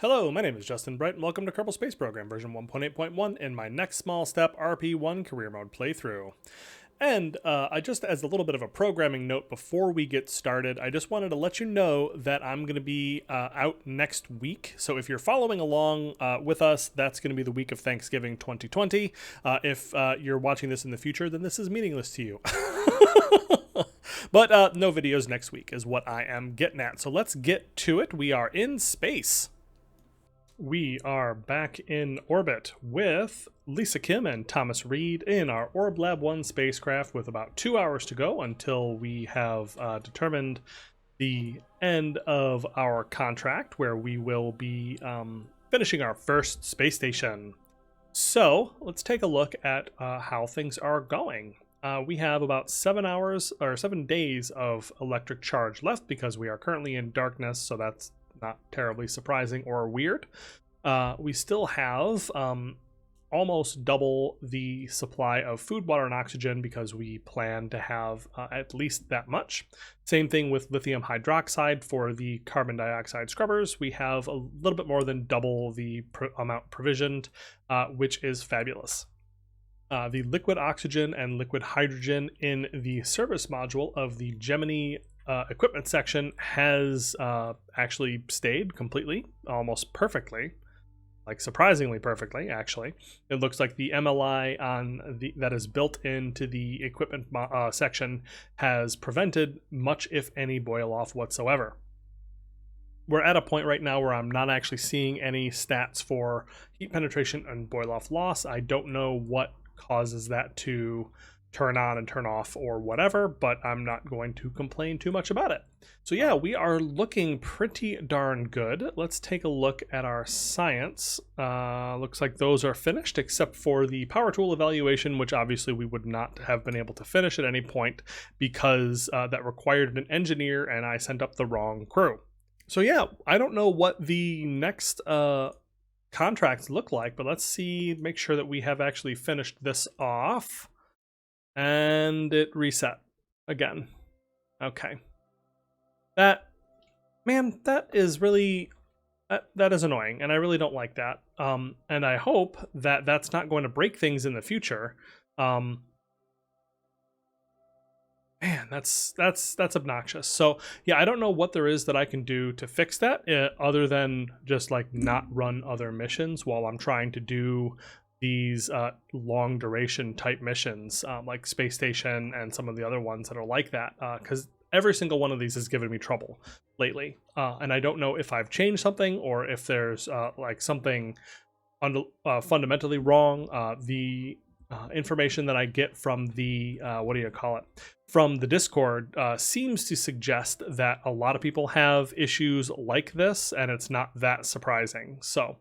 Hello, my name is Justin Bright, and welcome to Kerbal Space Program version 1.8.1 in my next small step RP-1 career mode playthrough. And I just, as a little bit of a programming note before we get started, I just wanted to let you know that I'm going to be out next week. So if you're following along with us, that's going to be the week of Thanksgiving 2020. If you're watching this in the future, then this is meaningless to you. But no videos next week is what I am getting at. So let's get to it. We are in space. We are back in orbit with Lisa Kim and Thomas Reed in our Orblab 1 spacecraft with about 2 hours to go until we have determined the end of our contract, where we will be finishing our first space station. So let's take a look at how things are going. We have about 7 hours or 7 days of electric charge left because we are currently in darkness, so that's not terribly surprising or weird. We still have almost double the supply of food, water, and oxygen because we plan to have at least that much. Same thing with lithium hydroxide for the carbon dioxide scrubbers. We have a little bit more than double the amount provisioned, which is fabulous. The liquid oxygen and liquid hydrogen in the service module of the Gemini equipment section has actually stayed completely, almost perfectly, like surprisingly perfectly, actually. It looks like the MLI that is built into the equipment section has prevented much, if any, boil off whatsoever. We're at a point right now where I'm not actually seeing any stats for heat penetration and boil off loss. I don't know what causes that to turn on and turn off or whatever, but I'm not going to complain too much about it. So yeah, we are looking pretty darn good. Let's take a look at our science. Looks like those are finished except for the power tool evaluation, which obviously we would not have been able to finish at any point because that required an engineer and I sent up the wrong crew. So yeah, I don't know what the next contracts look like, but let's see, make sure that we have actually finished this off. And it reset again. Okay. That is really, that is annoying, and I really don't like that. And I hope that that's not going to break things in the future. Man, that's obnoxious. So yeah, I don't know what there is that I can do to fix that, other than just like not run other missions while I'm trying to do these long duration type missions, like Space Station and some of the other ones that are like that, because every single one of these has given me trouble lately, and I don't know if I've changed something or if there's like something fundamentally wrong. The information that I get from the from the Discord seems to suggest that a lot of people have issues like this, and it's not that surprising. So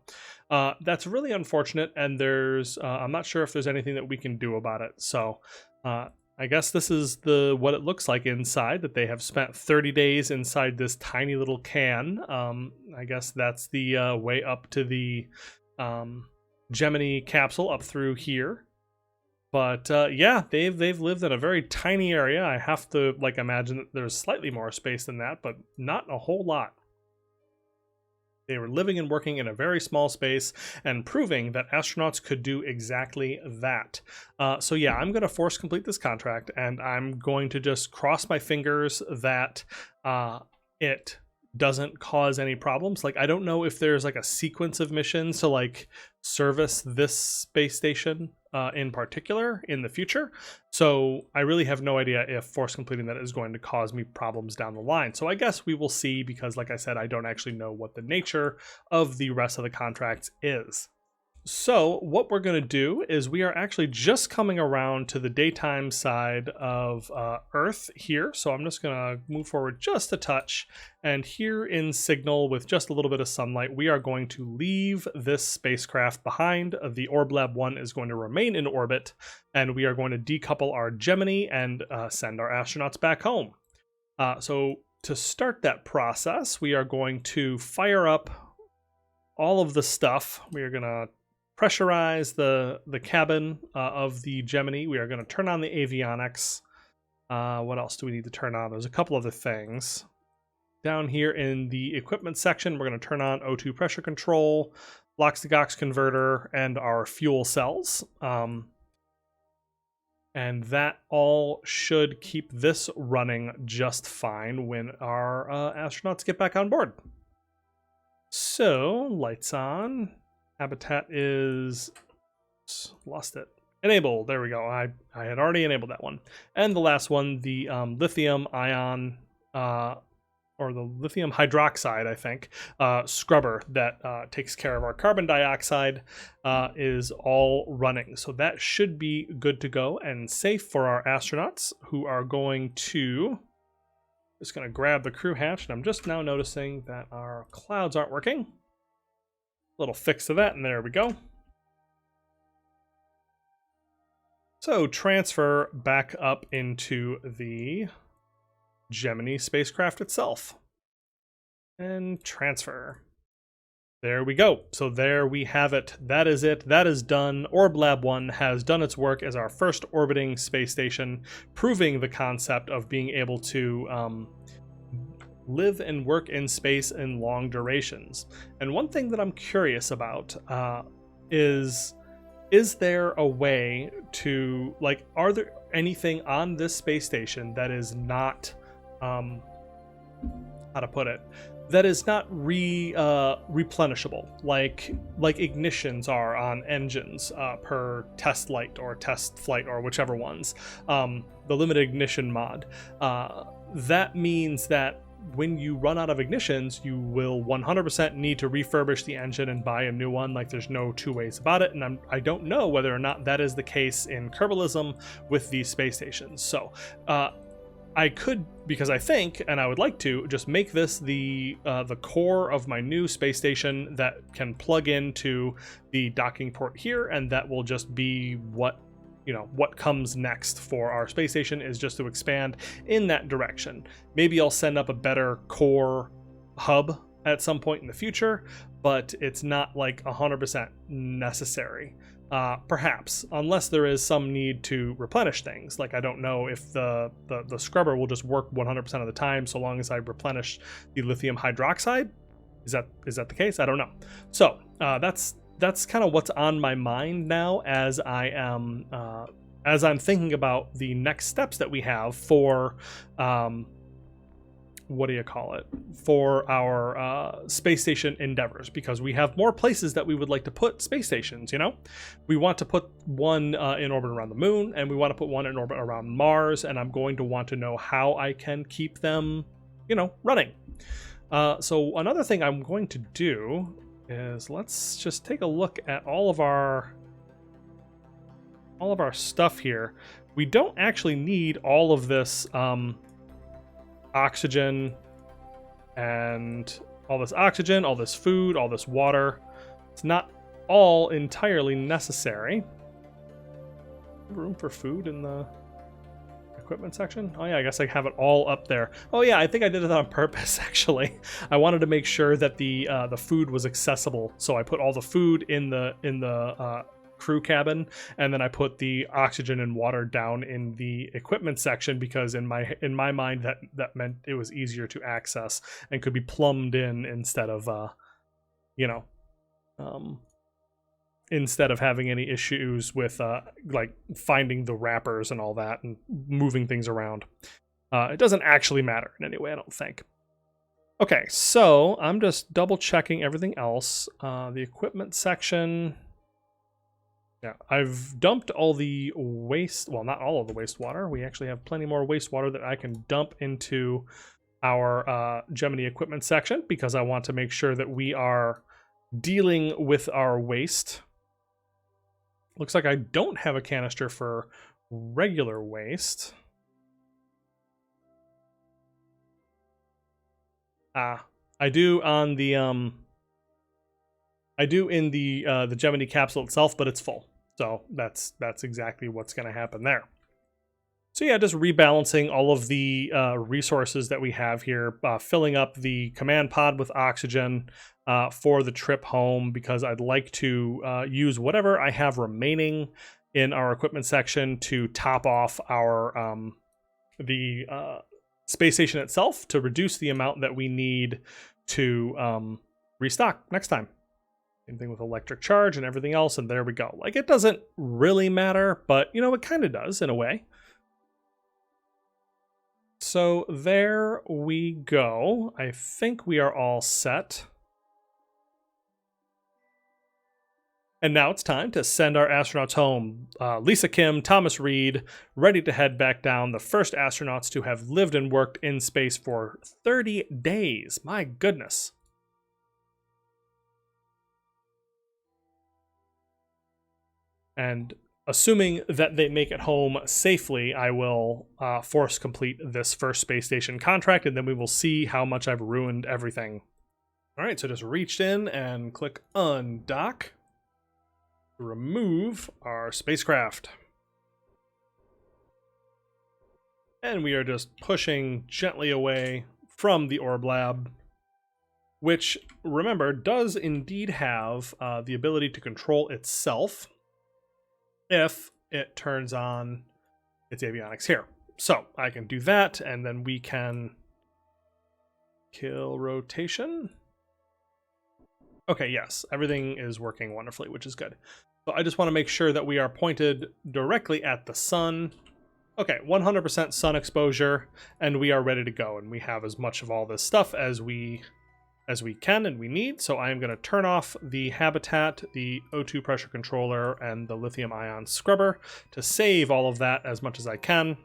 that's really unfortunate, and there's I'm not sure if there's anything that we can do about it. So I guess this is what it looks like inside, that they have spent 30 days inside this tiny little can. I guess that's the way up to the Gemini capsule up through here. But yeah, they've lived in a very tiny area. I have to imagine that there's slightly more space than that, but not a whole lot. They were living and working in a very small space and proving that astronauts could do exactly that. So yeah, I'm going to force complete this contract, and I'm going to just cross my fingers that it doesn't cause any problems. I don't know if there's a sequence of missions to service this space station in particular in the future. So I really have no idea if force completing that is going to cause me problems down the line. So I guess we will see, because like I said, I don't actually know what the nature of the rest of the contracts is. So what we're going to do is we are actually just coming around to the daytime side of Earth here. So I'm just going to move forward just a touch. And here in Signal, with just a little bit of sunlight, we are going to leave this spacecraft behind. The Orblab 1 is going to remain in orbit, and we are going to decouple our Gemini and send our astronauts back home. So to start that process, we are going to fire up all of the stuff. We are going to pressurize the cabin of the Gemini. We are going to turn on the avionics. What else do we need to turn on? There's a couple other things. down here in the equipment section, we're going to turn on O2 pressure control, LOX-to-GOX converter, and our fuel cells. And that all should keep this running just fine when our astronauts get back on board. So, lights on. Habitat is... lost it. Enable. There we go. I had already enabled that one. And the last one, the lithium ion... or the lithium hydroxide, I think, scrubber that takes care of our carbon dioxide is all running. So that should be good to go and safe for our astronauts, who are going to... just going to grab the crew hatch, and I'm just now noticing that our clouds aren't working. Little fix to that, and there we go. So transfer back up into the Gemini spacecraft itself. And transfer. There we go. So there we have it. That is it. That is done. Orblab 1 has done its work as our first orbiting space station, proving the concept of being able to live and work in space in long durations. And one thing that I'm curious about is there a way to, like, are there anything on this space station that is not, how to put it, that is not replenishable, like ignitions are on engines per test light or test flight or whichever ones, the limited ignition mod. That means that when you run out of ignitions, you will 100% need to refurbish the engine and buy a new one. Like, there's no two ways about it. And I don't know whether or not that is the case in Kerbalism with these space stations. So I could, because I think, and I would like to, just make this the core of my new space station that can plug into the docking port here, and that will just be what comes next for our space station, is just to expand in that direction. Maybe I'll send up a better core hub at some point in the future, but it's not like 100% necessary. Perhaps, unless there is some need to replenish things. Like, I don't know if the scrubber will just work 100% of the time so long as I replenish the lithium hydroxide. Is that the case? I don't know. So that's kind of what's on my mind now as I'm thinking about the next steps that we have for for our space station endeavors, because we have more places that we would like to put space stations. We want to put one in orbit around the moon, and we want to put one in orbit around Mars, and I'm going to want to know how I can keep them running. So another thing I'm going to do is, let's just take a look at all of our stuff here. We don't actually need all of this oxygen, and all this food, all this water. It's not all entirely necessary. Room for food in the equipment section? Oh yeah, I guess I have it all up there. Oh yeah, I think I did it on purpose, actually. I wanted to make sure that the food was accessible, so I put all the food in the crew cabin, and then I put the oxygen and water down in the equipment section, because in my mind that meant it was easier to access and could be plumbed in instead of instead of having any issues with like finding the wrappers and all that and moving things around. It doesn't actually matter in any way, I don't think. Okay, so I'm just double checking everything else. The equipment section. Yeah, I've dumped all the waste, well, not all of the wastewater. We actually have plenty more wastewater that I can dump into our Gemini equipment section, because I want to make sure that we are dealing with our waste. Looks like I don't have a canister for regular waste. I do on the I do in the Gemini capsule itself, but it's full. So that's exactly what's going to happen there. So yeah, just rebalancing all of the resources that we have here, filling up the command pod with oxygen for the trip home, because I'd like to use whatever I have remaining in our equipment section to top off our the space station itself to reduce the amount that we need to restock next time. Same thing with electric charge and everything else, and there we go. Like, it doesn't really matter, but, you know, it kind of does in a way. So there we go. I think we are all set. And now it's time to send our astronauts home. Lisa Kim, Thomas Reed, ready to head back down. The first astronauts to have lived and worked in space for 30 days. My goodness. And assuming that they make it home safely, I will force complete this first space station contract, and then we will see how much I've ruined everything. All right, so just reached in and click undock to remove our spacecraft. And we are just pushing gently away from the Orblab, which, remember, does indeed have the ability to control itself if it turns on its avionics here. So I can do that, and then we can kill rotation. Okay, yes, everything is working wonderfully, which is good. So I just want to make sure that we are pointed directly at the sun. Okay, 100% sun exposure, and we are ready to go, and we have as much of all this stuff as we can and we need. So I am going to turn off the habitat, the O2 pressure controller, and the lithium ion scrubber to save all of that as much as I can.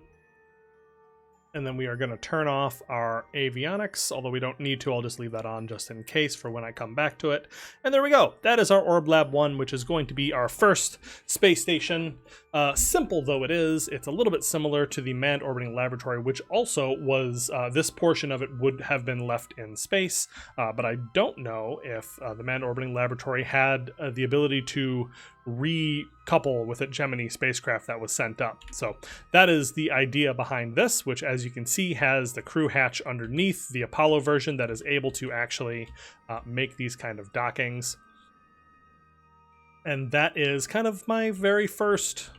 And then we are going to turn off our avionics, although we don't need to. I'll just leave that on just in case for when I come back to it. And there we go. That is our Orblab 1, which is going to be our first space station. Simple though it is, it's a little bit similar to the Manned Orbiting Laboratory, which also was, this portion of it would have been left in space. But I don't know if the Manned Orbiting Laboratory had the ability to recouple with a Gemini spacecraft that was sent up. So that is the idea behind this, which, as you can see, has the crew hatch underneath the Apollo version that is able to actually make these kind of dockings. And that is kind of my very first,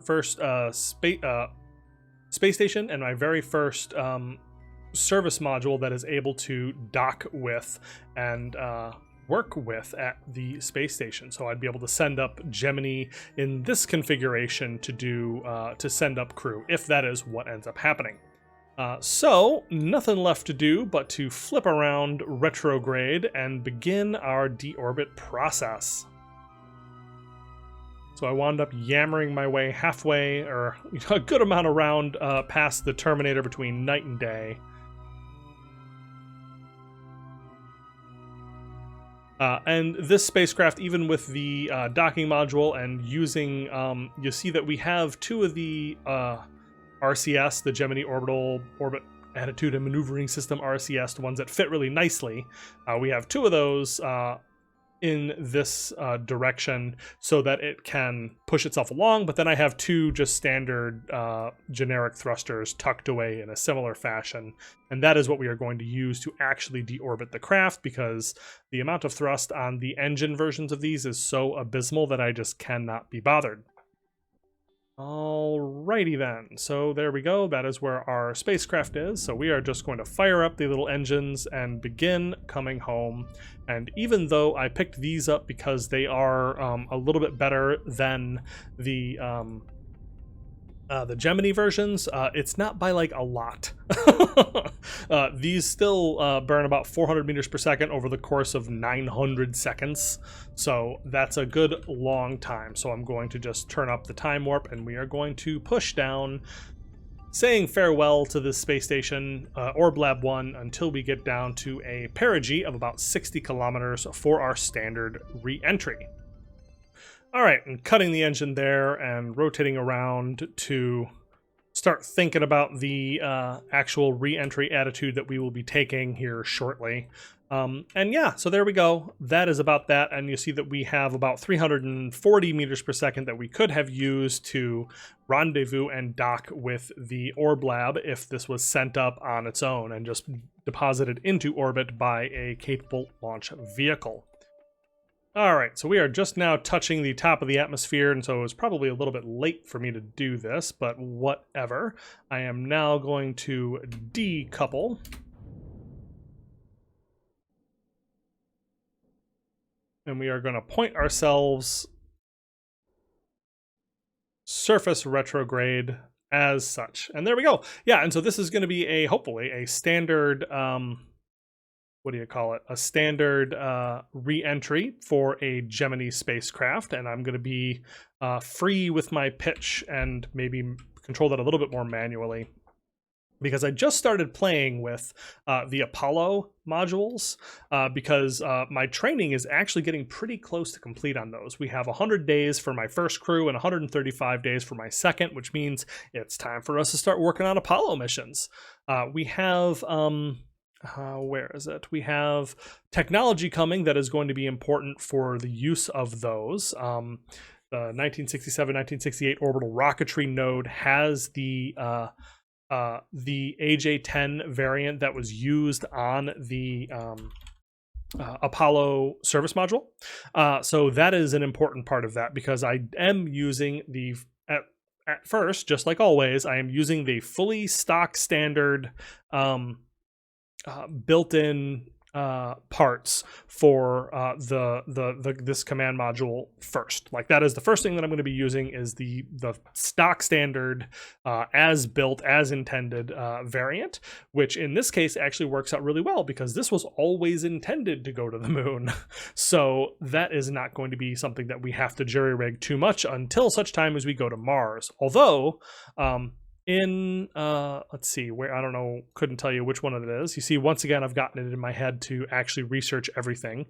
first space station, and my very first service module that is able to dock with and work with at the space station. So I'd be able to send up Gemini in this configuration to do to send up crew, if that is what ends up happening. So nothing left to do but to flip around retrograde and begin our deorbit process. So I wound up yammering my way halfway, or a good amount around past the terminator between night and day. And this spacecraft, even with the docking module and using, you see that we have two of the RCS, the Gemini Orbit Attitude and Maneuvering System RCS, the ones that fit really nicely. We have two of those in this direction so that it can push itself along, but then I have two just standard generic thrusters tucked away in a similar fashion, and that is what we are going to use to actually deorbit the craft, because the amount of thrust on the engine versions of these is so abysmal that I just cannot be bothered. Alrighty then, so there we go. That is where our spacecraft is. So we are just going to fire up the little engines and begin coming home. And even though I picked these up because they are a little bit better than the Gemini versions, it's not by like a lot. These still burn about 400 meters per second over the course of 900 seconds. So that's a good long time. So I'm going to just turn up the time warp, and we are going to push down, saying farewell to this space station, Orblab 1, until we get down to a perigee of about 60 kilometers for our standard re-entry. All right, and cutting the engine there and rotating around to start thinking about the actual re-entry attitude that we will be taking here shortly. And yeah, so there we go. That is about that. And you see that we have about 340 meters per second that we could have used to rendezvous and dock with the Orblab if this was sent up on its own and just deposited into orbit by a capable launch vehicle. All right, so we are just now touching the top of the atmosphere, and so it was probably a little bit late for me to do this, but whatever. I am now going to decouple. And we are going to point ourselves surface retrograde as such. And there we go. Yeah, and so this is going to be hopefully a standard, what do you call it? A standard re-entry for a Gemini spacecraft. And I'm going to be free with my pitch and maybe control that a little bit more manually, because I just started playing with the Apollo modules because my training is actually getting pretty close to complete on those. We have 100 days for my first crew and 135 days for my second, which means it's time for us to start working on Apollo missions. We have, where is it? We have technology coming that is going to be important for the use of those. The 1967-1968 orbital rocketry node has the AJ-10 variant that was used on the Apollo service module. So that is an important part of that, because I am using the, at first, just like always, I am using the fully stock standard built-in parts for this command module first. Like, that is the first thing that I'm going to be using, is the stock standard as built, as intended variant, which in this case actually works out really well, because this was always intended to go to the moon. So that is not going to be something that we have to jury rig too much until such time as we go to Mars. Although in let's see, where, I don't know, couldn't tell you which one it is. You see, once again, I've gotten it in my head to actually research everything.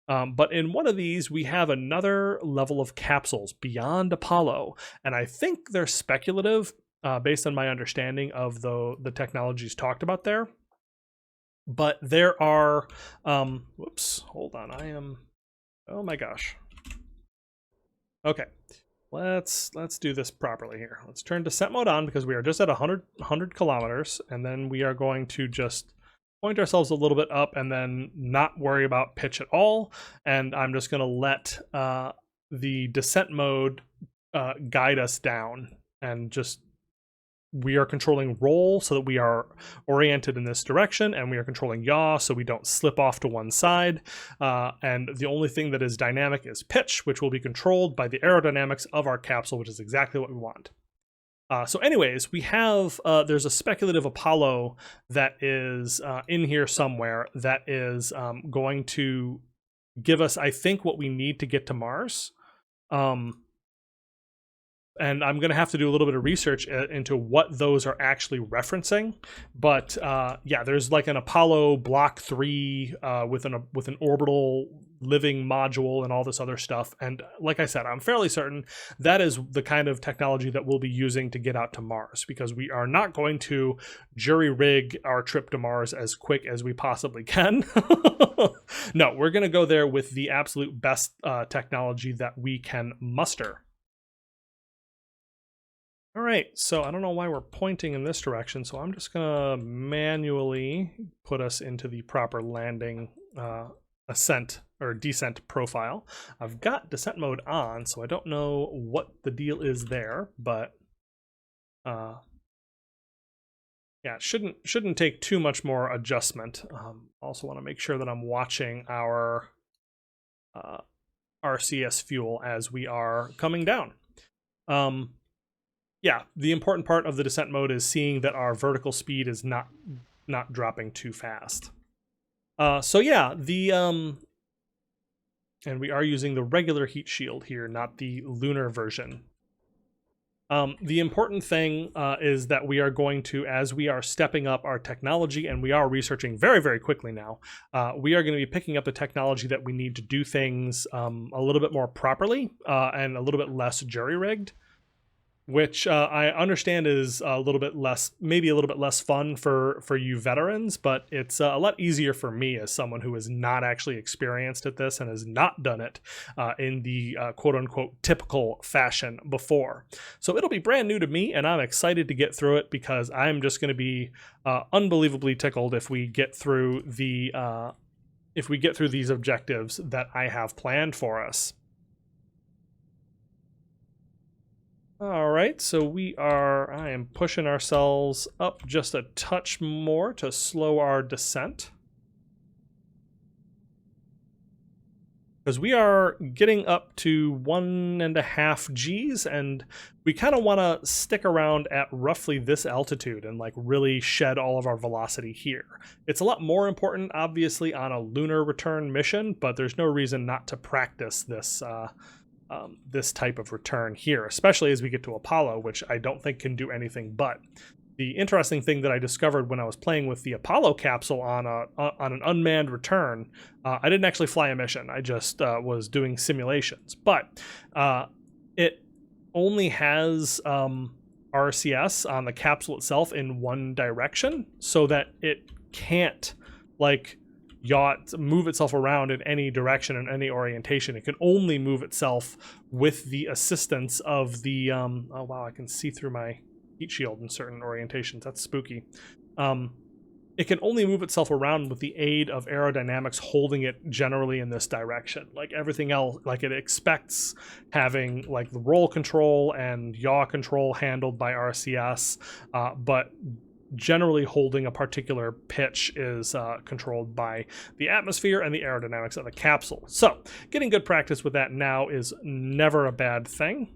But in one of these, we have another level of capsules beyond Apollo, and I think they're speculative based on my understanding of the technologies talked about there. But there are, whoops, hold on, oh my gosh. Okay. Let's do this properly here. Let's turn descent mode on, because we are just at 100 kilometers, and then we are going to just point ourselves a little bit up and then not worry about pitch at all. And I'm just going to let the descent mode guide us down, and just, we are controlling roll so that we are oriented in this direction, and we are controlling yaw so we don't slip off to one side. And the only thing that is dynamic is pitch, which will be controlled by the aerodynamics of our capsule, which is exactly what we want. So anyways, we have, there's a speculative Apollo that is in here somewhere that is going to give us, I think, what we need to get to Mars. And I'm going to have to do a little bit of research into what those are actually referencing. But yeah, there's like an Apollo Block 3 with an orbital living module and all this other stuff. And like I said, I'm fairly certain that is the kind of technology that we'll be using to get out to Mars, because we are not going to jury rig our trip to Mars as quick as we possibly can. No, we're going to go there with the absolute best technology that we can muster. All right, so I don't know why we're pointing in this direction, so I'm just gonna manually put us into the proper landing ascent or descent profile. I've got descent mode on, so I don't know what the deal is there, but yeah, it shouldn't take too much more adjustment. Also want to make sure that I'm watching our RCS fuel as we are coming down. Yeah, the important part of the descent mode is seeing that our vertical speed is not dropping too fast. So yeah, and we are using the regular heat shield here, not the lunar version. The important thing is that we are going to, as we are stepping up our technology, and we are researching very, very quickly now, we are going to be picking up the technology that we need to do things a little bit more properly and a little bit less jury-rigged. Which I understand is a little bit less, maybe a little bit less fun for you veterans, but it's a lot easier for me as someone who is not actually experienced at this and has not done it in the quote-unquote typical fashion before. So it'll be brand new to me, and I'm excited to get through it, because I'm just going to be unbelievably tickled if we get through the if we get through these objectives that I have planned for us. All right, so I am pushing ourselves up just a touch more to slow our descent. Because we are getting up to 1.5 Gs, and we kind of want to stick around at roughly this altitude and like really shed all of our velocity here. It's a lot more important, obviously, on a lunar return mission, but there's no reason not to practice this this type of return here, especially as we get to Apollo, which I don't think can do anything but. The interesting thing that I discovered when I was playing with the Apollo capsule on an unmanned return, I didn't actually fly a mission. I just was doing simulations. But it only has RCS on the capsule itself in one direction, so that it can't like move itself around in any direction in any orientation. It can only move itself with the assistance of the oh wow, I can see through my heat shield in certain orientations. That's spooky. It can only move itself around with the aid of aerodynamics holding it generally in this direction. Like everything else, like it expects having like the roll control and yaw control handled by RCS, but generally holding a particular pitch is controlled by the atmosphere and the aerodynamics of the capsule. So getting good practice with that now is never a bad thing.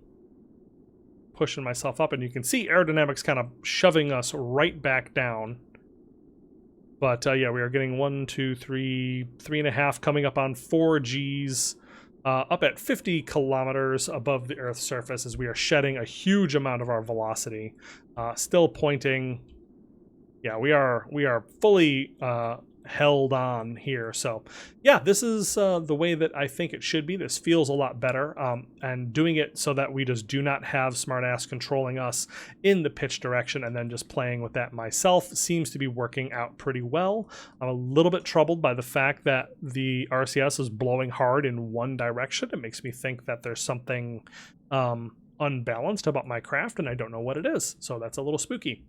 Pushing myself up, and you can see aerodynamics kind of shoving us right back down. But yeah, we are getting 1, 2, 3, 3.5, coming up on 4 Gs, up at 50 kilometers above the Earth's surface as we are shedding a huge amount of our velocity. Still pointing. Yeah, we are fully held on here. So yeah, this is the way that I think it should be. This feels a lot better, and doing it so that we just do not have smartass controlling us in the pitch direction and then just playing with that myself seems to be working out pretty well. I'm a little bit troubled by the fact that the RCS is blowing hard in one direction. It makes me think that there's something unbalanced about my craft, and I don't know what it is. So that's a little spooky.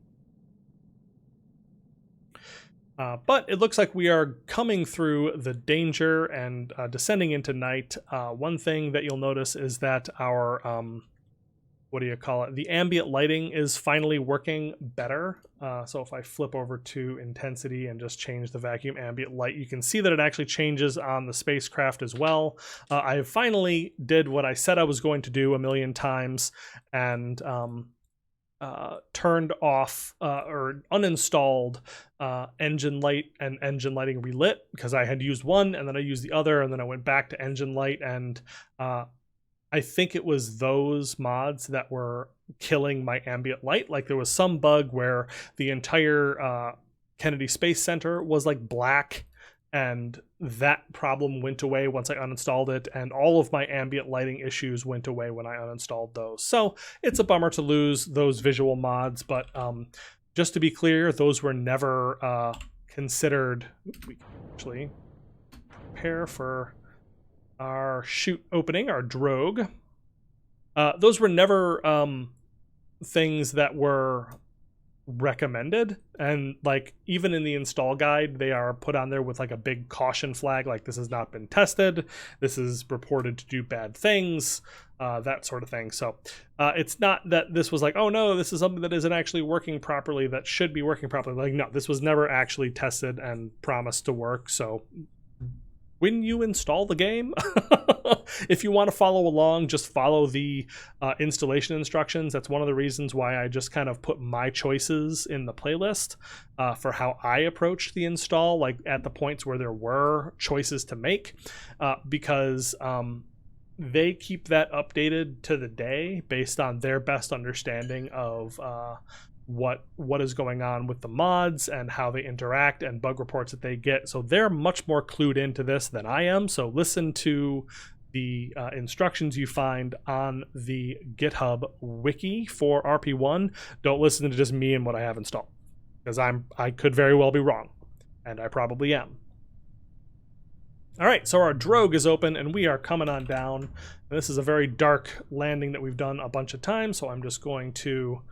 But it looks like we are coming through the danger and descending into night. One thing that you'll notice is that our, what do you call it? The ambient lighting is finally working better. So if I flip over to intensity and just change the vacuum ambient light, you can see that it actually changes on the spacecraft as well. I finally did what I said I was going to do a million times, and turned off or uninstalled engine light and engine lighting relit, because I had used one and then I used the other, and then I went back to engine light, and I think it was those mods that were killing my ambient light. Like there was some bug where the entire Kennedy Space Center was like black, and that problem went away once I uninstalled it, and all of my ambient lighting issues went away when I uninstalled those. So it's a bummer to lose those visual mods, but just to be clear, those were never considered. We can actually prepare for our chute opening, our drogue. Those were never things that were recommended, and like even in the install guide they are put on there with like a big caution flag, like this has not been tested, this is reported to do bad things, that sort of thing. So it's not that this was like, oh no, this is something that isn't actually working properly, that should be working properly. Like no, this was never actually tested and promised to work. So when you install the game, if you want to follow along, just follow the installation instructions. That's one of the reasons why I just kind of put my choices in the playlist for how I approached the install, like at the points where there were choices to make, because they keep that updated to the day based on their best understanding of what is going on with the mods and how they interact and bug reports that they get. So they're much more clued into this than I am. So listen to the instructions you find on the GitHub wiki for RP-1. Don't listen to just me and what I have installed, because I could very well be wrong, and I probably am. All right, so our drogue is open and we are coming on down. And this is a very dark landing that we've done a bunch of times, so I'm just going to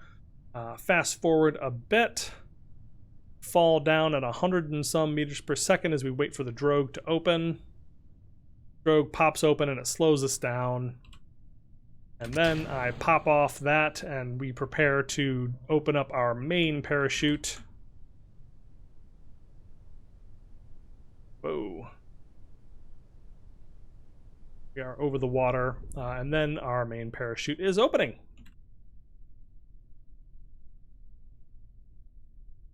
fast forward a bit. fall down at 100 and some meters per second as we wait for the drogue to open. Drogue pops open and it slows us down. And then I pop off that and we prepare to open up our main parachute. Whoa. We are over the water, and then our main parachute is opening.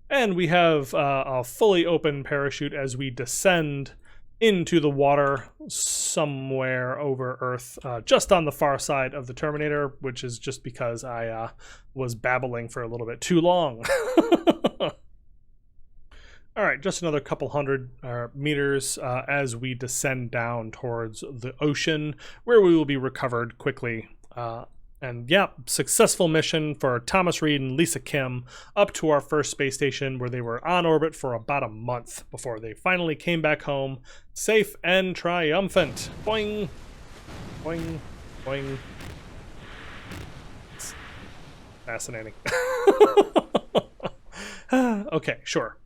And we have a fully open parachute as we descend into the water somewhere over Earth, just on the far side of the Terminator, which is just because I was babbling for a little bit too long. All right, just another couple hundred meters as we descend down towards the ocean, where we will be recovered quickly. And yeah, successful mission for Thomas Reed and Lisa Kim up to our first space station, where they were on orbit for about a month before they finally came back home, safe and triumphant. Boing, boing, boing. It's fascinating. Okay, sure.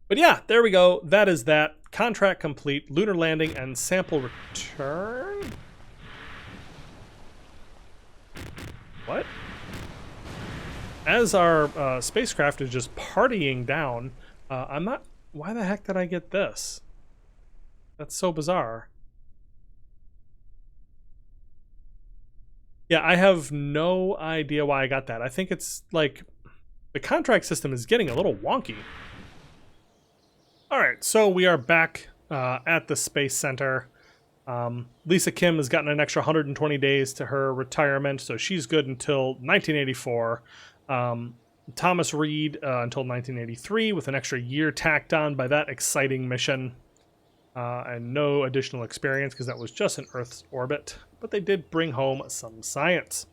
But yeah, there we go. That is that. Contract complete. Lunar landing and sample return? What? As our spacecraft is just partying down, I'm not... Why the heck did I get this? That's so bizarre. Yeah, I have no idea why I got that. I think it's like... The contract system is getting a little wonky. Alright, so we are back at the Space Center. Lisa Kim has gotten an extra 120 days to her retirement, so she's good until 1984. Thomas Reed until 1983, with an extra year tacked on by that exciting mission. And no additional experience, because that was just in Earth's orbit. But they did bring home some science.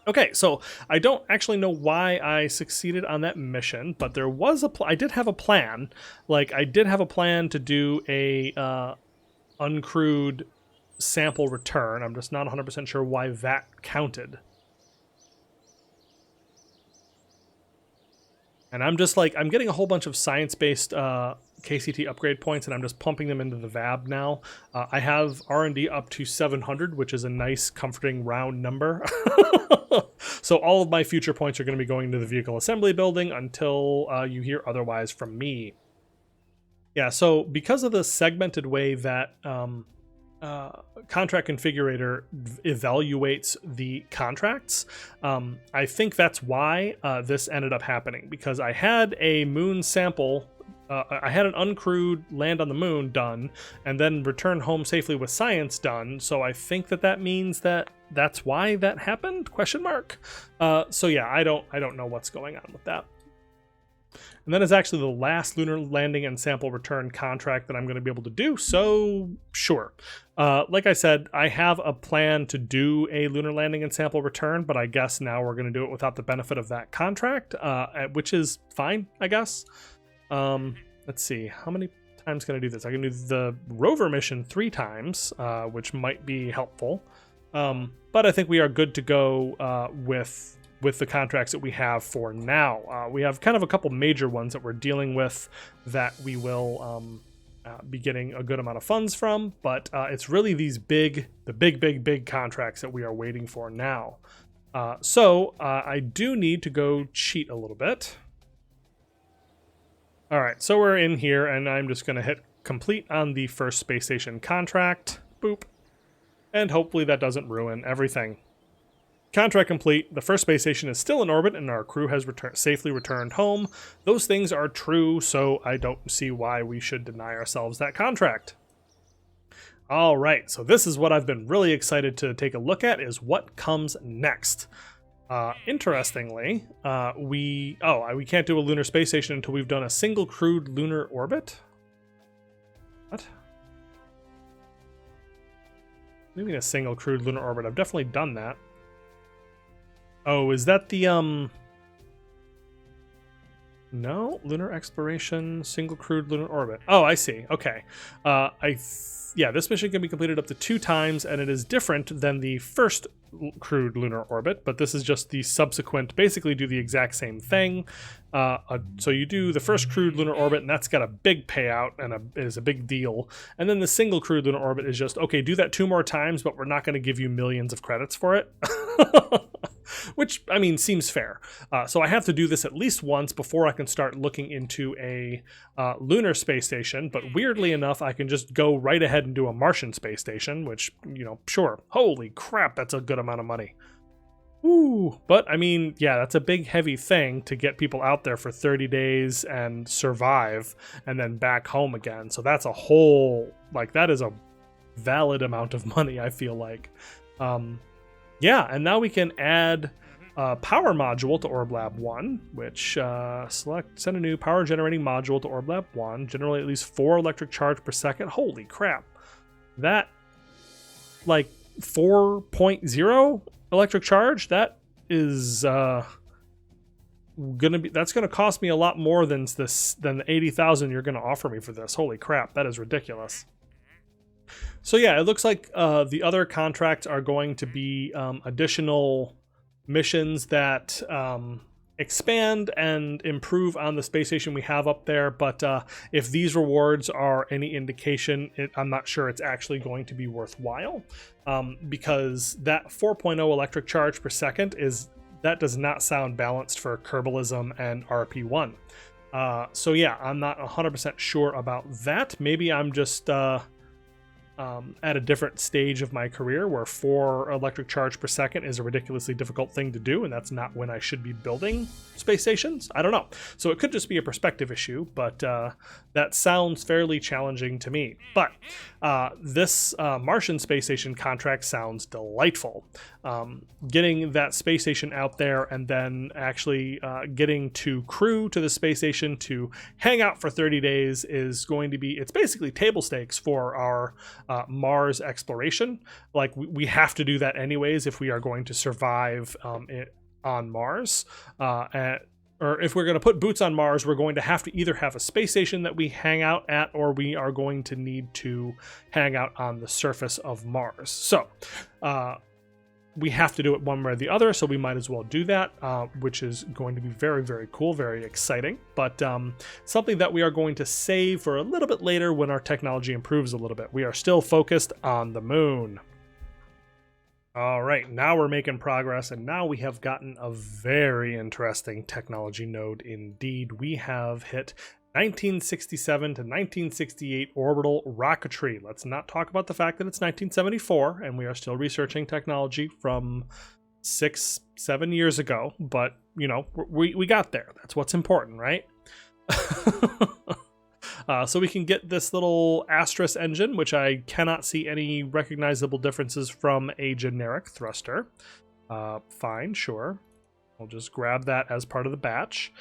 Okay, so I don't actually know why I succeeded on that mission, but there was I did have a plan. Like, I did have a plan to do a uncrewed sample return. I'm just not 100% sure why that counted. And I'm just like, I'm getting a whole bunch of science-based KCT upgrade points, and I'm just pumping them into the VAB now. I have R&D up to 700, which is a nice, comforting, round number. So all of my future points are going to be going to the vehicle assembly building until you hear otherwise from me. Yeah, so because of the segmented way that Contract Configurator evaluates the contracts, I think that's why this ended up happening, because I had a moon sample, I had an uncrewed land on the moon done, and then return home safely with science done, so I think that that means that that's why that happened, question mark. So yeah, I don't know what's going on with that. And that is actually the last lunar landing and sample return contract that I'm going to be able to do, so sure. Like I said, I have a plan to do a lunar landing and sample return, but I guess now we're going to do it without the benefit of that contract, which is fine, I guess. Let's see, how many times can I do this? I can do the rover mission 3 times, which might be helpful. But I think we are good to go with the contracts that we have for now. We have kind of a couple major ones that we're dealing with that we will be getting a good amount of funds from, but it's really these big contracts that we are waiting for now. So I do need to go cheat a little bit. All right, so we're in here, and I'm just going to hit complete on the first space station contract. Boop. And hopefully that doesn't ruin everything. Contract complete. The first space station is still in orbit, and our crew has safely returned home. Those things are true, so I don't see why we should deny ourselves that contract. All right, so this is what I've been really excited to take a look at, is what comes next. Interestingly, we can't do a lunar space station until we've done a single crewed lunar orbit. What? What do you mean a single crewed lunar orbit? I've definitely done that. Oh, is that the no, lunar exploration, single crewed lunar orbit. Oh, I see. Okay. Yeah, this mission can be completed up to 2 times, and it is different than the first crewed lunar orbit, but this is just the subsequent, basically do the exact same thing. So you do the first crewed lunar orbit, and that's got a big payout and is a big deal. And then the single crewed lunar orbit is just, okay, do that 2 more times, but we're not going to give you millions of credits for it. Which, I mean, seems fair. So I have to do this at least once before I can start looking into a lunar space station. But weirdly enough, I can just go right ahead and do a Martian space station, which, you know, sure. Holy crap, that's a good amount of money. Ooh, but I mean, yeah, that's a big, heavy thing to get people out there for 30 days and survive and then back home again. So that's a whole, like, that is a valid amount of money, I feel like. Yeah, and now we can add a power module to Orblab 1, which send a new power generating module to Orblab 1, generate at least 4 electric charge per second. Holy crap. That, like, 4.0 electric charge, that is that's gonna cost me a lot more than the 80,000 you're gonna offer me for this. Holy crap, that is ridiculous. So yeah, it looks like the other contracts are going to be additional missions that expand and improve on the space station we have up there. But if these rewards are any indication, I'm not sure it's actually going to be worthwhile, because that 4.0 electric charge per second that does not sound balanced for Kerbalism and RP-1. So yeah, I'm not 100% sure about that. Maybe I'm just at a different stage of my career where 4 electric charge per second is a ridiculously difficult thing to do, and that's not when I should be building space stations. I don't know. So it could just be a perspective issue, but that sounds fairly challenging to me. But this Martian space station contract sounds delightful. Getting that space station out there and then actually getting to crew to the space station to hang out for 30 days is going to be, it's basically table stakes for our Mars exploration. Like, we have to do that anyways if we are going to survive on Mars. Or if we're going to put boots on Mars, we're going to have to either have a space station that we hang out at, or we are going to need to hang out on the surface of Mars. So we have to do it one way or the other, so we might as well do that, which is going to be very, very cool, very exciting, but something that we are going to save for a little bit later when our technology improves a little bit. We are still focused on the moon. All right, now we're making progress, and now we have gotten a very interesting technology node indeed. We have hit 1967 to 1968 orbital rocketry. Let's not talk about the fact that it's 1974 and we are still researching technology from 6-7 years ago, but you know, we got there. That's what's important, right? So we can get this little Astris engine, which I cannot see any recognizable differences from a generic thruster. Fine, sure. I'll just grab that as part of the batch.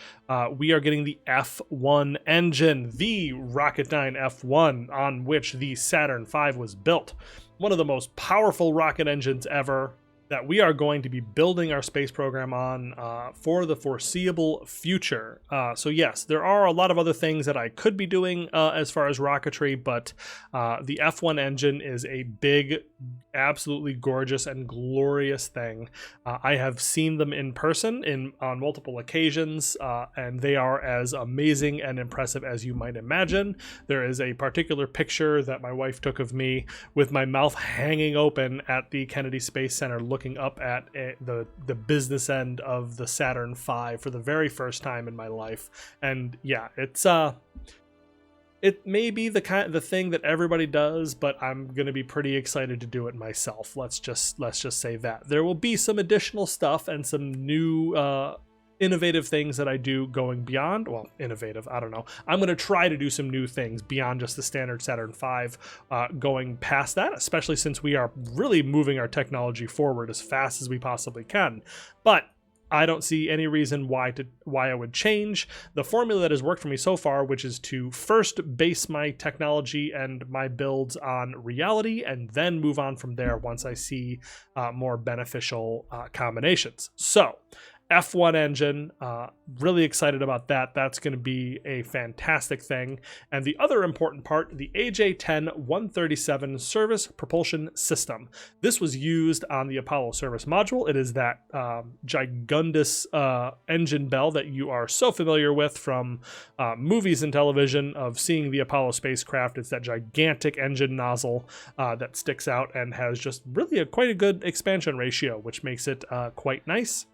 We are getting the F1 engine, the Rocketdyne F1, on which the Saturn V was built. One of the most powerful rocket engines ever, that we are going to be building our space program on for the foreseeable future. So yes, there are a lot of other things that I could be doing as far as rocketry, but the F1 engine is a big, absolutely gorgeous and glorious thing. I have seen them in person on multiple occasions, and they are as amazing and impressive as you might imagine. There is a particular picture that my wife took of me with my mouth hanging open at the Kennedy Space Center looking up at the business end of the Saturn V for the very first time in my life. And yeah, it may be the thing that everybody does, but I'm going to be pretty excited to do it myself. Let's just say that. There will be some additional stuff and some new innovative things that I do going beyond. Well, innovative, I don't know. I'm going to try to do some new things beyond just the standard Saturn V, going past that, especially since we are really moving our technology forward as fast as we possibly can. But I don't see any reason why I would change the formula that has worked for me so far, which is to first base my technology and my builds on reality and then move on from there once I see more beneficial combinations. So F1 engine. Really excited about that. That's going to be a fantastic thing. And the other important part, the AJ-10-137 service propulsion system. This was used on the Apollo service module. It is that gigundous engine bell that you are so familiar with from movies and television of seeing the Apollo spacecraft. It's that gigantic engine nozzle that sticks out and has just really quite a good expansion ratio, which makes it quite nice.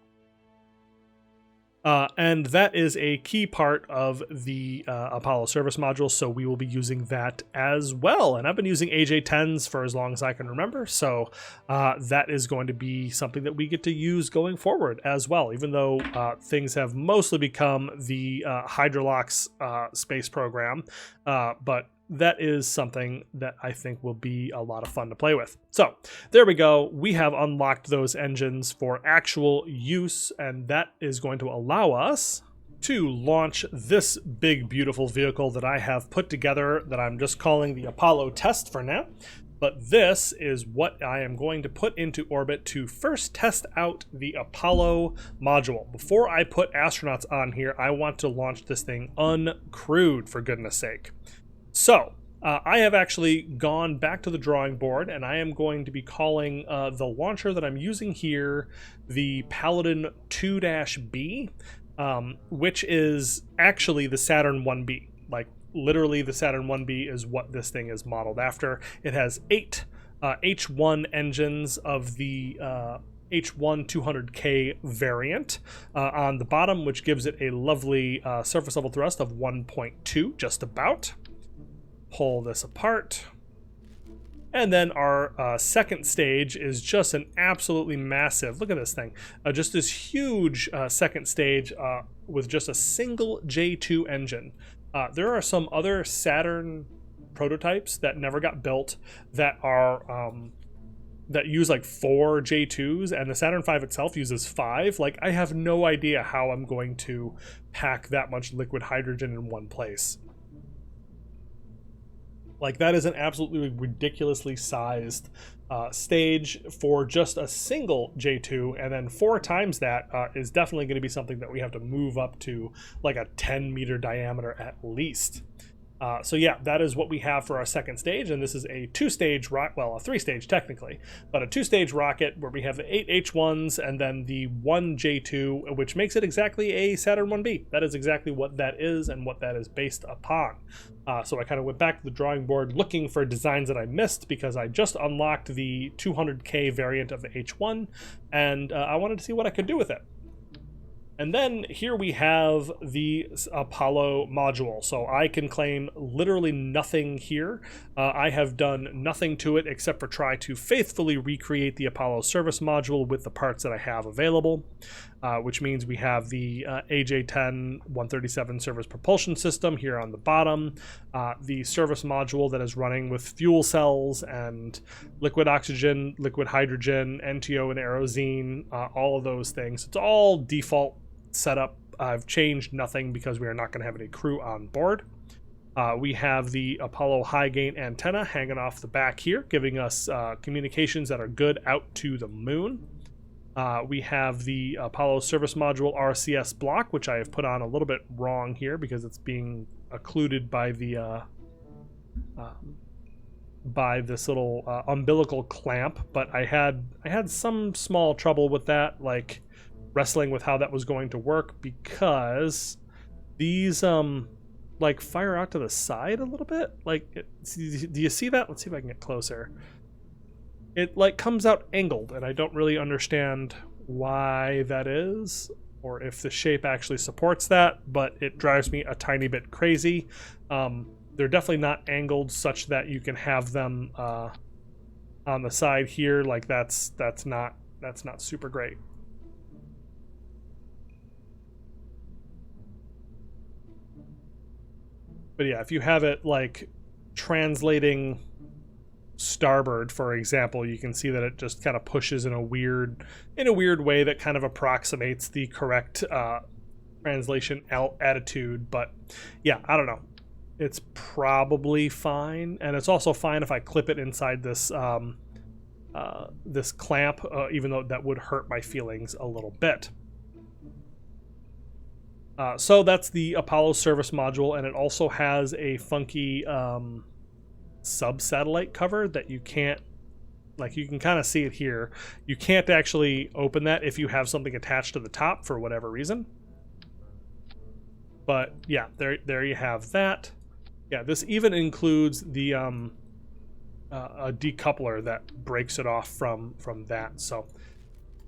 And that is a key part of the Apollo service module, so we will be using that as well. And I've been using AJ-10s for as long as I can remember, so that is going to be something that we get to use going forward as well, even though things have mostly become the Hydrolox space program, but that is something that I think will be a lot of fun to play with. So there we go. We have unlocked those engines for actual use, and that is going to allow us to launch this big, beautiful vehicle that I have put together that I'm just calling the Apollo test for now. But this is what I am going to put into orbit to first test out the Apollo module. Before I put astronauts on here, I want to launch this thing uncrewed, for goodness sake. So, I have actually gone back to the drawing board, and I am going to be calling the launcher that I'm using here the Paladin 2-B, which is actually the Saturn 1B. Like, literally the Saturn 1B is what this thing is modeled after. It has 8 H1 engines of the H1 200K variant on the bottom, which gives it a lovely surface level thrust of 1.2, just about. Pull this apart. And then our second stage is just an absolutely massive, look at this thing, just this huge second stage with just a single J2 engine. There are some other Saturn prototypes that never got built that are that use like 4 J2s, and the Saturn V itself uses 5. Like, I have no idea how I'm going to pack that much liquid hydrogen in one place. Like, that is an absolutely ridiculously sized stage for just a single J2, and then 4 times that is definitely going to be something that we have to move up to like a 10-meter diameter at least. So yeah, that is what we have for our second stage, and this is a 2-stage rocket, well, a 3-stage technically, but a 2-stage rocket where we have the 8 H1s and then the 1 J2, which makes it exactly a Saturn 1B. That is exactly what that is and what that is based upon. So I kind of went back to the drawing board looking for designs that I missed because I just unlocked the 200K variant of the H1, and I wanted to see what I could do with it. And then here we have the Apollo module. So I can claim literally nothing here. I have done nothing to it except for try to faithfully recreate the Apollo service module with the parts that I have available, which means we have the AJ-10-137 service propulsion system here on the bottom, the service module that is running with fuel cells and liquid oxygen, liquid hydrogen, NTO and Aerozine, all of those things. It's all default setup. I've changed nothing because we are not going to have any crew on board. We have the Apollo high gain antenna hanging off the back here, giving us communications that are good out to the moon. We have the Apollo service module RCS block, which I have put on a little bit wrong here because it's being occluded by the by this little umbilical clamp, but I had some small trouble with that, like wrestling with how that was going to work, because these like fire out to the side a little bit. Like, do you see that? Let's see if I can get closer. It like comes out angled, and I don't really understand why that is, or if the shape actually supports that, but it drives me a tiny bit crazy. They're definitely not angled such that you can have them on the side here. Like, that's not super great. But yeah, if you have it like translating starboard, for example, you can see that it just kind of pushes in a weird way that kind of approximates the correct translation attitude. But yeah, I don't know. It's probably fine, and it's also fine if I clip it inside this this clamp, even though that would hurt my feelings a little bit. So that's the Apollo service module, and it also has a funky sub-satellite cover that you can't, like, you can kind of see it here. You can't actually open that if you have something attached to the top for whatever reason. But yeah, there you have that. Yeah, this even includes the a decoupler that breaks it off from that. So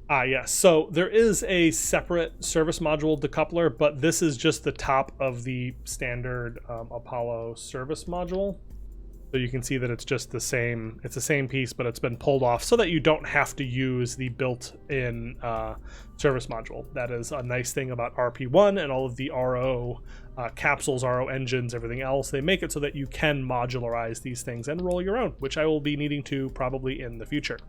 yes, so there is a separate service module decoupler, but this is just the top of the standard Apollo service module. So you can see that it's just the same, it's the same piece, but it's been pulled off so that you don't have to use the built-in service module. That is a nice thing about RP-1 and all of the RO capsules, RO engines, everything else. They make it so that you can modularize these things and roll your own, which I will be needing to probably in the future.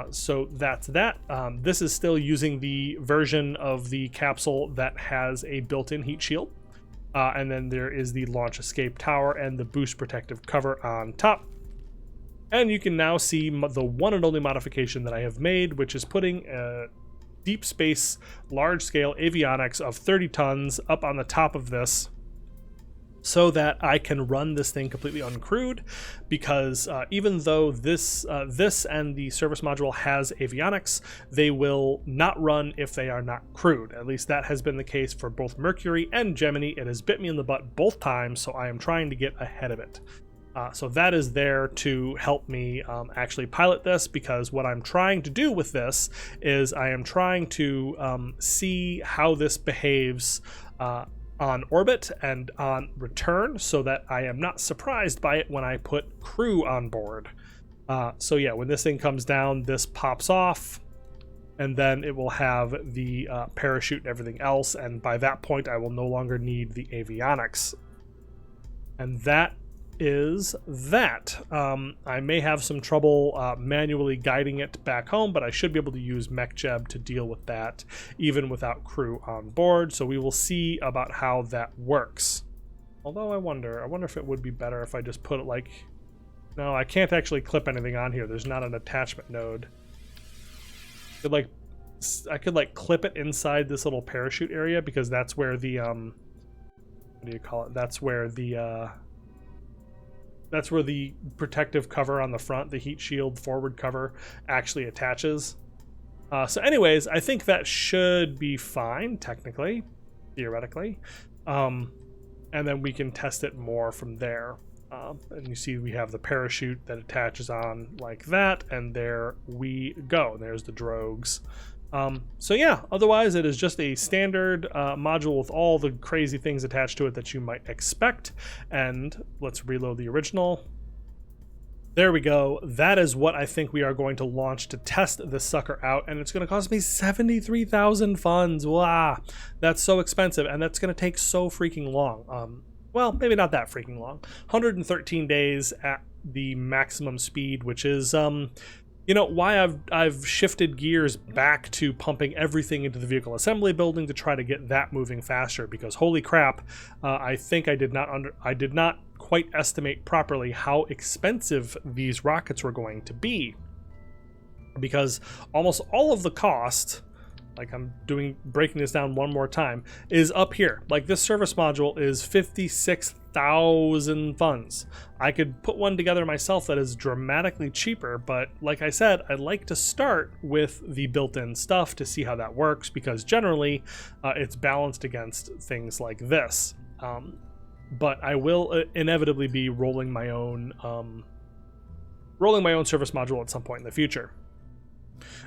So that's that. This is still using the version of the capsule that has a built-in heat shield. And then there is the launch escape tower and the boost protective cover on top. And you can now see the one and only modification that I have made, which is putting a deep space, large scale avionics of 30 tons up on the top of this, so that I can run this thing completely uncrewed, because even though this and the service module has avionics, they will not run if they are not crewed. At least that has been the case for both Mercury and Gemini. It has bit me in the butt both times, so I am trying to get ahead of it. So that is there to help me actually pilot this, because what I'm trying to do with this is I am trying to see how this behaves on orbit and on return, so that I am not surprised by it when I put crew on board. So yeah, when this thing comes down, this pops off, and then it will have the parachute and everything else, and by that point I will no longer need the avionics. And that is that. I may have some trouble manually guiding it back home, but I should be able to use MechJeb to deal with that even without crew on board. So we will see about how that works. Although I wonder if it would be better if I just put it like, no, I can't actually clip anything on here. There's not an attachment node. I could like clip it inside this little parachute area, because that's where the what do you call it? That's where the protective cover on the front, the heat shield forward cover, actually attaches. So anyways, I think that should be fine, technically, theoretically. And then we can test it more from there. And you see we have the parachute that attaches on like that, and there we go. There's the drogues. So yeah, otherwise it is just a standard module with all the crazy things attached to it that you might expect. And let's reload the original. There we go. That is what I think we are going to launch to test this sucker out, and it's going to cost me 73,000 funds. Wow, that's so expensive, and that's going to take so freaking long. Well, maybe not that freaking long. 113 days at the maximum speed, which is you know, why I've shifted gears back to pumping everything into the vehicle assembly building to try to get that moving faster, because holy crap, I think I did not quite estimate properly how expensive these rockets were going to be, because almost all of the cost, like I'm breaking this down one more time, is up here. Like this service module is 56,000 funds. I could put one together myself that is dramatically cheaper, but like I said, I'd like to start with the built-in stuff to see how that works, because generally it's balanced against things like this. But I will inevitably be rolling my own service module at some point in the future.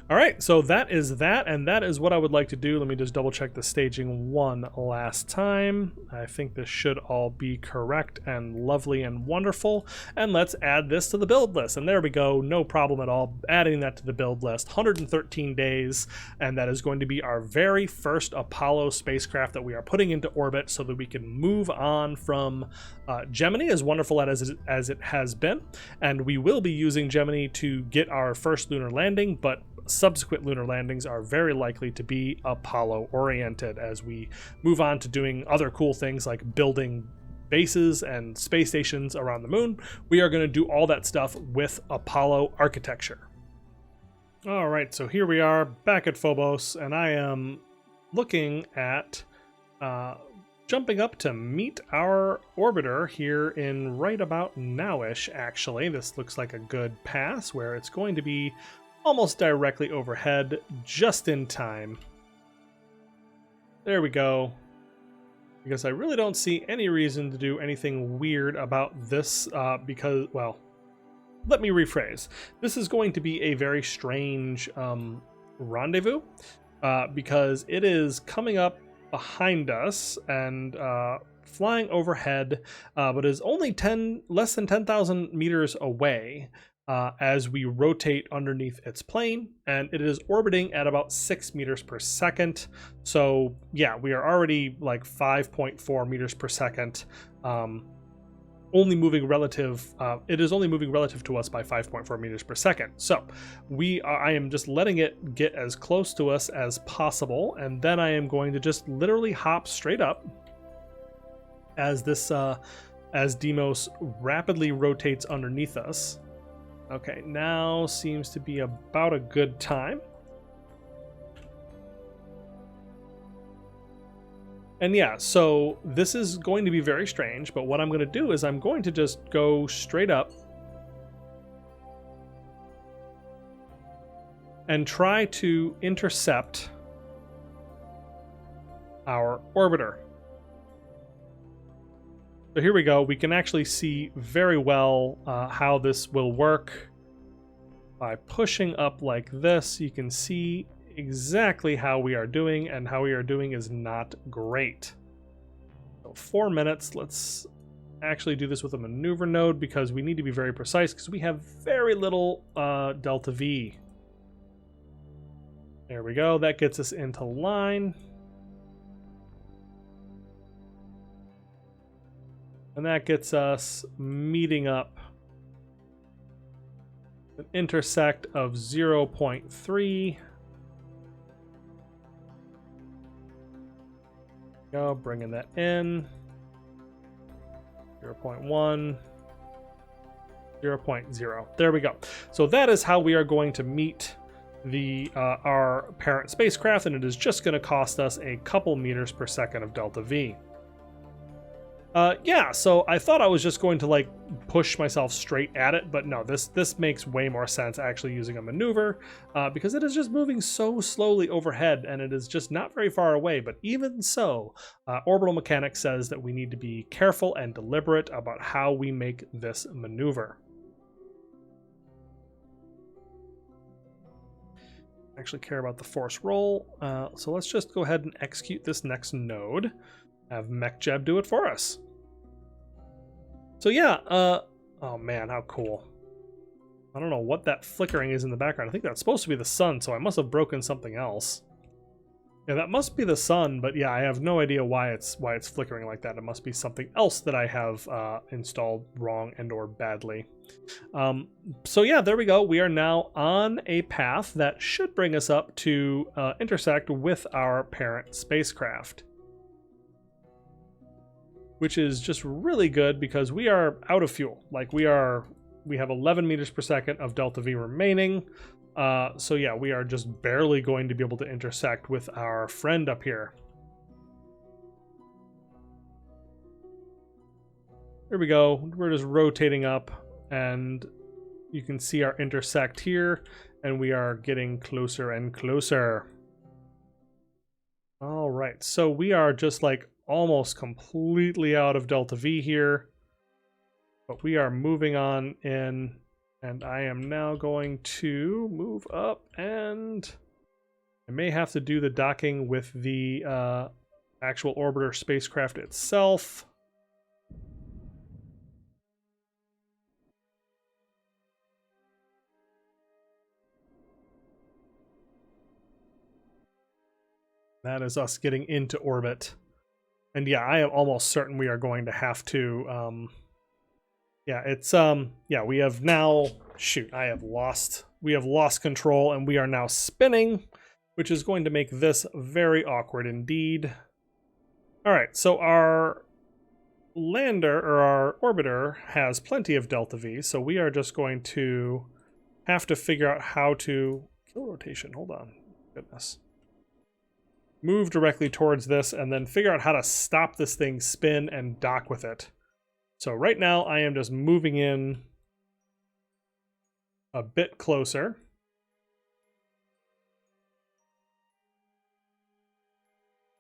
All right, so that is that, and that is what I would like to do. Let me just double check the staging one last time. I think this should all be correct and lovely and wonderful. And let's add this to the build list. And there we go, no problem at all. Adding that to the build list, 113 days, and that is going to be our very first Apollo spacecraft that we are putting into orbit so that we can move on from Gemini, as wonderful as it has been. And we will be using Gemini to get our first lunar landing, but subsequent lunar landings are very likely to be Apollo oriented as we move on to doing other cool things like building bases and space stations around the moon. We are going to do all that stuff with Apollo architecture. All right, so here we are back at Phobos, and I am looking at jumping up to meet our orbiter here in right about nowish, actually. This looks like a good pass where it's going to be almost directly overhead, just in time. There we go. Because I really don't see any reason to do anything weird about this because, well, let me rephrase. This is going to be a very strange rendezvous because it is coming up behind us and flying overhead, but is only less than 10,000 meters away as we rotate underneath its plane, and it is orbiting at about 6 meters per second. So yeah, we are already like 5.4 meters per second. Only moving relative, it is only moving relative to us by 5.4 meters per second. So I am just letting it get as close to us as possible, and then I am going to just literally hop straight up as this, as Deimos rapidly rotates underneath us. Okay, now seems to be about a good time. And yeah, so this is going to be very strange, but what I'm going to do is I'm going to just go straight up and try to intercept our orbiter. So here we go. We can actually see very well how this will work. By pushing up like this, you can see exactly how we are doing, and how we are doing is not great. So 4 minutes. Let's actually do this with a maneuver node because we need to be very precise because we have very little delta V. There we go. That gets us into line. And that gets us meeting up an intersect of 0.3. Go, bringing that in. 0.1. 0.0. There we go. So that is how we are going to meet the our parent spacecraft, and it is just going to cost us a couple meters per second of delta V. Yeah, so I thought I was just going to like push myself straight at it, but no, this makes way more sense actually using a maneuver because it is just moving so slowly overhead and it is just not very far away. But even so, orbital mechanics says that we need to be careful and deliberate about how we make this maneuver. Actually care about the force roll, so let's just go ahead and execute this next node. Have MacLeod do it for us. So yeah, oh man, how cool. I don't know what that flickering is in the background. I think that's supposed to be the sun, so I must have broken something else. Yeah, that must be the sun, but yeah, I have no idea why it's flickering like that. It must be something else that I have installed wrong and or badly. So yeah, there we go. We are now on a path that should bring us up to intersect with our parent spacecraft, which is just really good because we are out of fuel. Like we have 11 meters per second of delta V remaining. So yeah, we are just barely going to be able to intersect with our friend up here. There we go. We're just rotating up and you can see our intersect here and we are getting closer and closer. All right, so we are just like almost completely out of delta V here, but we are moving on in, and I am now going to move up, and I may have to do the docking with the actual orbiter spacecraft itself. That is us getting into orbit. And yeah, I am almost certain we are going to have to, yeah, it's, yeah, we have now, shoot, we have lost control and we are now spinning, which is going to make this very awkward indeed. All right, so our lander, or our orbiter, has plenty of delta V, so we are just going to have to figure out how to, kill rotation, hold on, goodness. move directly towards this, and then figure out how to stop this thing spin and dock with it. So right now I am just moving in a bit closer.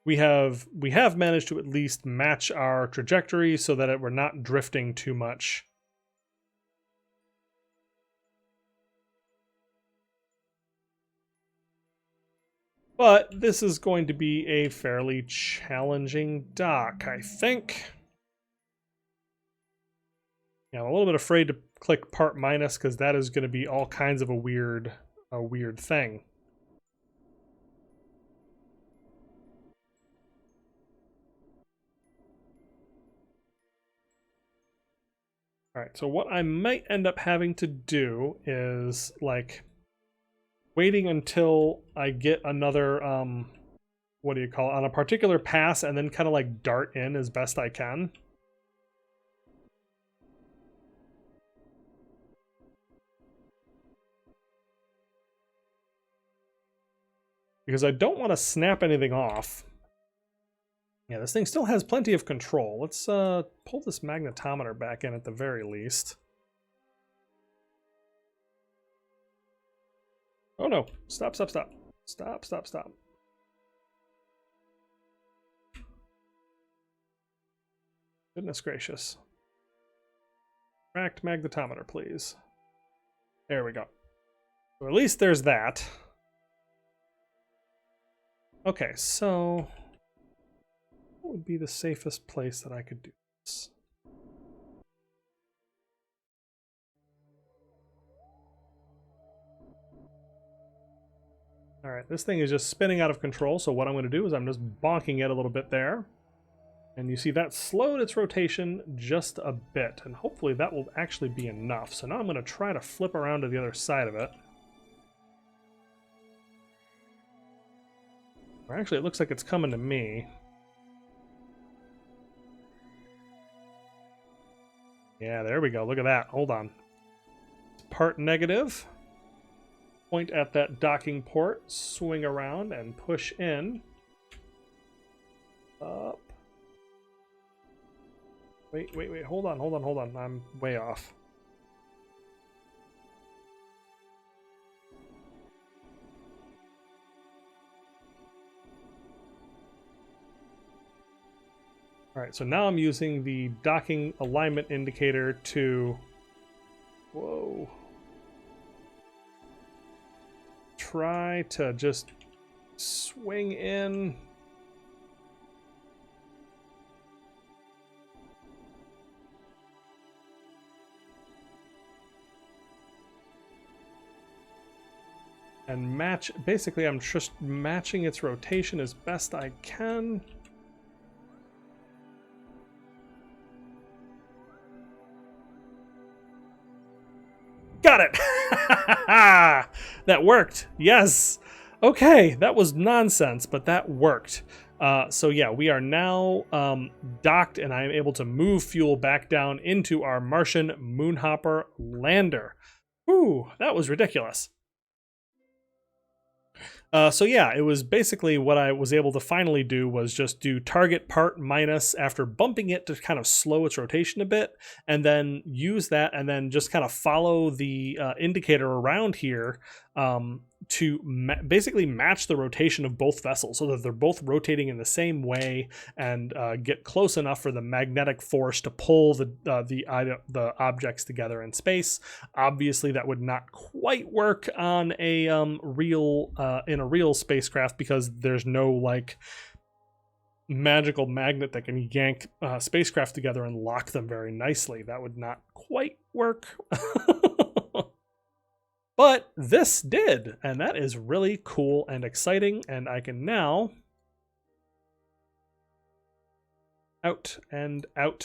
We have managed to at least match our trajectory so that we're not drifting too much. But this is going to be a fairly challenging dock, I think. Yeah, I'm a little bit afraid to click part minus because that is going to be all kinds of a weird thing. All right, so what I might end up having to do is like waiting until I get another what do you call it, on a particular pass, and then kind of like dart in as best I can. Because I don't want to snap anything off. Yeah, this thing still has plenty of control. Let's pull this magnetometer back in at the very least. Oh no, stop, stop, stop. Stop, stop, stop. Goodness gracious. Cracked magnetometer, please. There we go. So at least there's that. Okay, so what would be the safest place that I could do this? All right, this thing is just spinning out of control, so what I'm going to do is I'm just bonking it a little bit there. And you see that slowed its rotation just a bit, and hopefully that will actually be enough. So now I'm going to try to flip around to the other side of it. Or actually, it looks like it's coming to me. Yeah, there we go. Look at that. Hold on. Part negative. Point at that docking port, swing around, and push in. Up. Wait, wait, wait. Hold on, hold on, hold on. I'm way off. All right, so now I'm using the docking alignment indicator to... Whoa. Try to just swing in. And match, basically I'm just matching its rotation as best I can. Got it! That worked. Yes. Okay, that was nonsense, but that worked. So yeah, we are now docked, and I am able to move fuel back down into our Martian Moonhopper lander. Ooh, that was ridiculous. So yeah, it was basically what I was able to finally do was just do target part minus after bumping it to kind of slow its rotation a bit, and then use that and then just kind of follow the indicator around here to basically match the rotation of both vessels so that they're both rotating in the same way and get close enough for the magnetic force to pull the objects together in space. Obviously, that would not quite work on a in a real spacecraft because there's no like magical magnet that can yank spacecraft together and lock them very nicely. That would not quite work. But this did, and that is really cool and exciting, and I can now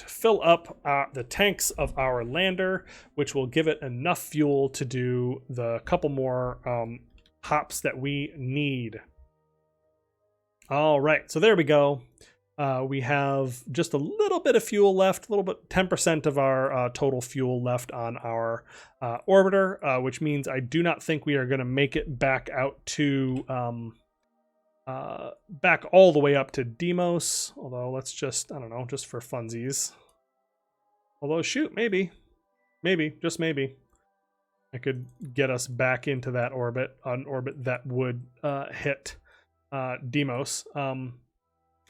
fill up the tanks of our lander, which will give it enough fuel to do the couple more hops that we need. All right, so there we go. We have just a little bit of fuel left, a little bit, 10% of our total fuel left on our orbiter, which means I do not think we are going to make it back out to back all the way up to Deimos. Although let's just, I don't know, just for funsies. Although shoot, maybe, just maybe, I could get us back into that orbit, an orbit that would hit Deimos.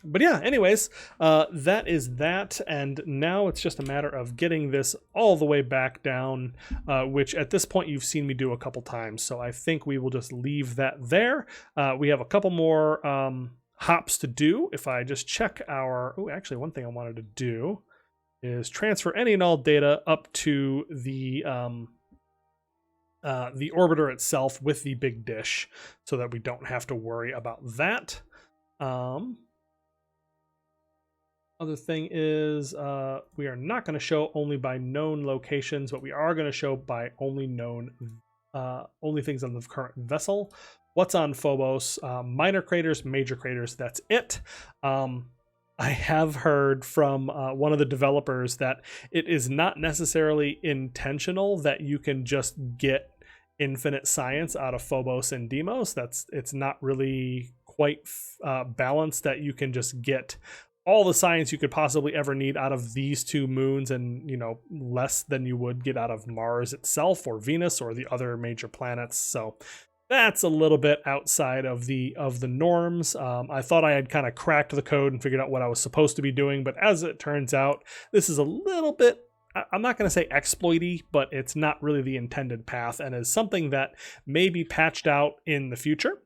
But yeah, anyways, that is that, and now it's just a matter of getting this all the way back down, which at this point you've seen me do a couple times, so I think we will just leave that there. We have a couple more hops to do. If I just check our... Oh, actually, one thing I wanted to do is transfer any and all data up to the orbiter itself with the big dish, so that we don't have to worry about that. Other thing is we are not going to show only by known locations, but we are going to show by only known only things on the current vessel. What's on Phobos? Minor craters, major craters, that's it. I have heard from one of the developers that it is not necessarily intentional that you can just get infinite science out of Phobos and Deimos. It's not really quite balanced that you can just get all the science you could possibly ever need out of these two moons, and less than you would get out of Mars itself or Venus or the other major planets. So that's a little bit outside of the norms. I thought I had kind of cracked the code and figured out what I was supposed to be doing, but as it turns out, this is a little bit, I'm not going to say exploity, but it's not really the intended path, and is something that may be patched out in the future.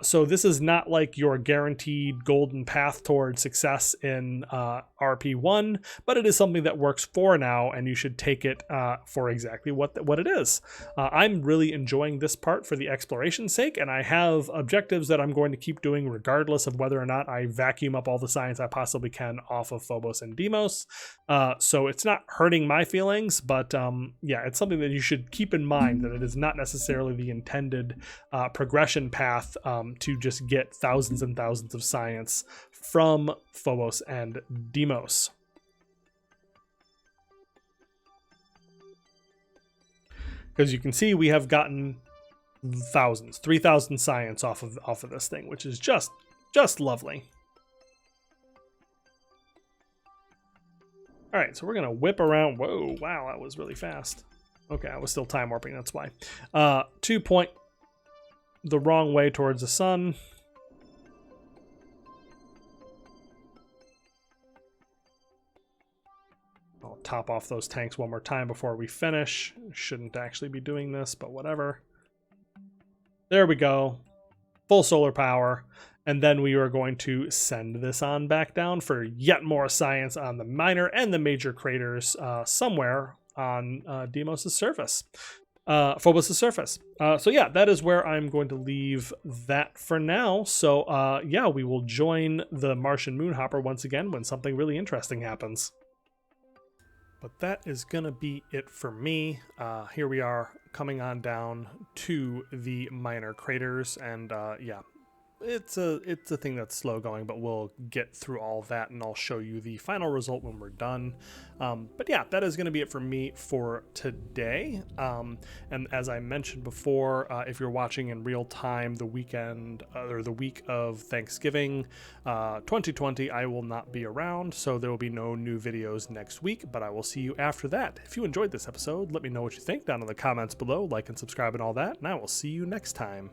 So this is not like your guaranteed golden path toward success in RP-1, but it is something that works for now, and you should take it for exactly what it is. I'm really enjoying this part for the exploration's sake, and I have objectives that I'm going to keep doing regardless of whether or not I vacuum up all the science I possibly can off of Phobos and Deimos. So it's not hurting my feelings, but yeah, it's something that you should keep in mind, that it is not necessarily the intended progression path to just get thousands and thousands of science from Phobos and Deimos. Because you can see we have gotten thousands, 3,000 science off of this thing, which is just lovely. All right, so we're gonna whip around. Whoa, wow, that was really fast. Okay, I was still time warping, that's why. 2 point the wrong way towards the sun. I'll top off those tanks one more time before we finish. Shouldn't actually be doing this, but whatever. There we go. Full solar power. And then we are going to send this on back down for yet more science on the minor and the major craters somewhere on Deimos' surface. Phobos' surface. So yeah, that is where I'm going to leave that for now. So yeah, we will join the Martian Moonhopper once again when something really interesting happens. But that is going to be it for me. Here we are coming on down to the minor craters, and yeah, it's a thing that's slow going, but we'll get through all that and I'll show you the final result when we're done. But yeah, that is going to be it for me for today. And as I mentioned before, if you're watching in real time, the weekend or the week of Thanksgiving 2020, I will not be around, so there will be no new videos next week, but I will see you after that. If you enjoyed this episode, let me know what you think down in the comments below, like and subscribe and all that, and I will see you next time.